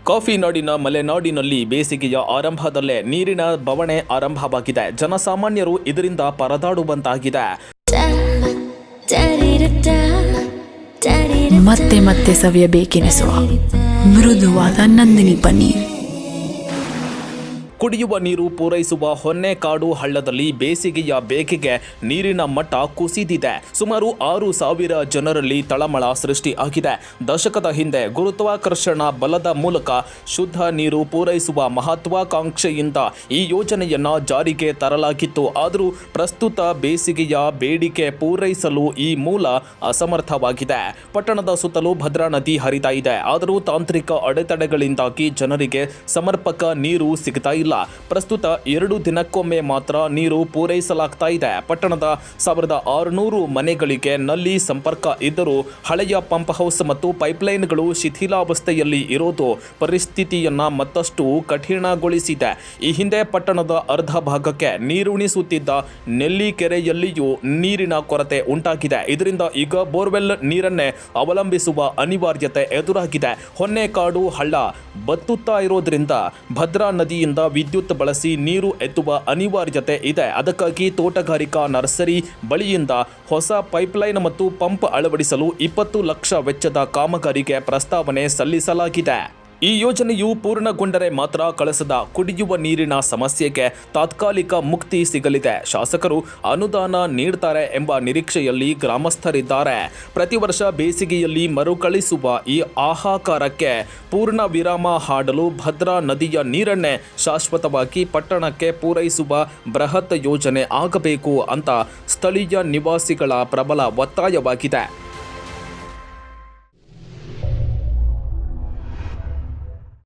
Coffee ನಾಡಿನ ಮಲೆನಾಡಿನಲ್ಲಿ ಬೇಸಿಗೆಯ ಆರಂಭದಲ್ಲೇ ನೀರಿನ ಬವಣೆ ಆರಂಭವಾಗಿದೆ. ಜನಸಾಮಾನ್ಯರು ಇದರಿಂದ ಪರದಾಡುವಂತಾಗಿದೆ. ಮತ್ತೆ ಮತ್ತೆ ಸವಿಯಬೇಕೆನಿಸುವ ಮೃದುವಾದ ನಂದಿನಿ ಪನ್ನೀರ್. ಕುಡಿಯುವ ನೀರು ಪೂರೈಸುವ ಹೊನ್ನೆಕಾಡು ಹಳ್ಳದಲ್ಲಿ ಬೇಸಿಗೆಯ ಬೇಗೆಗೆ ನೀರಿನ ಮಟ್ಟ ಕುಸಿದಿದೆ. ಸುಮಾರು 6,000 ಜನರಲ್ಲಿ ತಳಮಳ ಸೃಷ್ಟಿಯಾಗಿದೆ. ದಶಕದ ಹಿಂದೆ ಗುರುತ್ವಾಕರ್ಷಣ ಬಲದ ಮೂಲಕ ಶುದ್ಧ ನೀರು ಪೂರೈಸುವ ಮಹತ್ವಾಕಾಂಕ್ಷೆಯಿಂದ ಈ ಯೋಜನೆಯನ್ನ ಜಾರಿಗೆ ತರಲಾಗಿತ್ತು. ಆದರೂ ಪ್ರಸ್ತುತ ಬೇಸಿಗೆಯ ಬೇಡಿಕೆ ಪೂರೈಸಲು ಈ ಮೂಲ ಅಸಮರ್ಥವಾಗಿದೆ. ಪಟ್ಟಣದ ಸುತ್ತಲೂ ಭದ್ರಾ ನದಿ ಹರಿತಾ ಇದೆ. ಆದರೂ ತಾಂತ್ರಿಕ ಅಡೆತಡೆಗಳಿಂದಾಗಿ ಜನರಿಗೆ ಸಮರ್ಪಕ ನೀರು ಸಿಗ್ತಾ ಇಲ್ಲ. ಪ್ರಸ್ತುತ 2 ದಿನಕ್ಕೊಮ್ಮೆ ಮಾತ್ರ ನೀರು ಪೂರೈಸಲಾಗ್ತಾ ಇದೆ. ಪಟ್ಟಣದ 1,600 ಮನೆಗಳಿಗೆ ನಲ್ಲಿ ಸಂಪರ್ಕ ಇದ್ದರೂ ಹಳೆಯ ಪಂಪ್ ಹೌಸ್ ಮತ್ತು ಪೈಪ್ಲೈನ್ಗಳು ಶಿಥಿಲಾವಸ್ಥೆಯಲ್ಲಿ ಇರೋದು ಪರಿಸ್ಥಿತಿಯನ್ನ ಮತ್ತಷ್ಟು ಕಠಿಣಗೊಳಿಸಿದೆ. ಈ ಹಿಂದೆ ಪಟ್ಟಣದ ಅರ್ಧ ಭಾಗಕ್ಕೆ ನೀರುಣಿಸುತ್ತಿದ್ದ ನೆಲ್ಲಿಕೆರೆಯಲ್ಲಿಯೂ ನೀರಿನ ಕೊರತೆ ಉಂಟಾಗಿದೆ. ಇದರಿಂದ ಈಗ ಬೋರ್ವೆಲ್ ನೀರನ್ನೇ ಅವಲಂಬಿಸುವ ಅನಿವಾರ್ಯತೆ ಎದುರಾಗಿದೆ. ಹೊನ್ನೆಕಾಡು ಹಳ್ಳ ಬತ್ತುತ್ತಾ ಇರೋದ್ರಿಂದ ಭದ್ರಾ ನದಿಯಿಂದ ವಿದ್ಯುತ್ ಬಳಸಿ ನೀರು ಎತ್ತುವ ಅನಿವಾರ್ಯತೆ ಇದೆ. ಅದಕ್ಕಾಗಿ ತೋಟಗಾರಿಕಾ ನರ್ಸರಿ ಬಳಿಯಿಂದ ಹೊಸ ಪೈಪ್ಲೈನ್ ಮತ್ತು ಪಂಪ್ ಅಳವಡಿಸಲು 20 ಲಕ್ಷ ವೆಚ್ಚದ ಕಾಮಗಾರಿಗೆ ಪ್ರಸ್ತಾವನೆ ಸಲ್ಲಿಸಲಾಗಿದೆ. ಈ ಯೋಜನೆಯು ಪೂರ್ಣಗೊಂಡರೆ ಮಾತ್ರ ಕಳಸದ ಕುಡಿಯುವ ನೀರಿನ ಸಮಸ್ಯೆಗೆ ತಾತ್ಕಾಲಿಕ ಮುಕ್ತಿ ಸಿಗಲಿದೆ. ಶಾಸಕರು ಅನುದಾನ ನೀಡ್ತಾರೆ ಎಂಬ ನಿರೀಕ್ಷೆಯಲ್ಲಿ ಗ್ರಾಮಸ್ಥರಿದ್ದಾರೆ. ಪ್ರತಿ ವರ್ಷ ಬೇಸಿಗೆಯಲ್ಲಿ ಮರುಕಳಿಸುವ ಈ ಹಾಹಾಕಾರಕ್ಕೆ ಪೂರ್ಣ ವಿರಾಮ ಹಾಡಲು ಭದ್ರಾ ನದಿಯ ನೀರನ್ನೇ ಶಾಶ್ವತವಾಗಿ ಪಟ್ಟಣಕ್ಕೆ ಪೂರೈಸುವ ಬೃಹತ್ ಯೋಜನೆ ಆಗಬೇಕು ಅಂತ ಸ್ಥಳೀಯ ನಿವಾಸಿಗಳ ಪ್ರಬಲ ಒತ್ತಾಯವಾಗಿದೆ.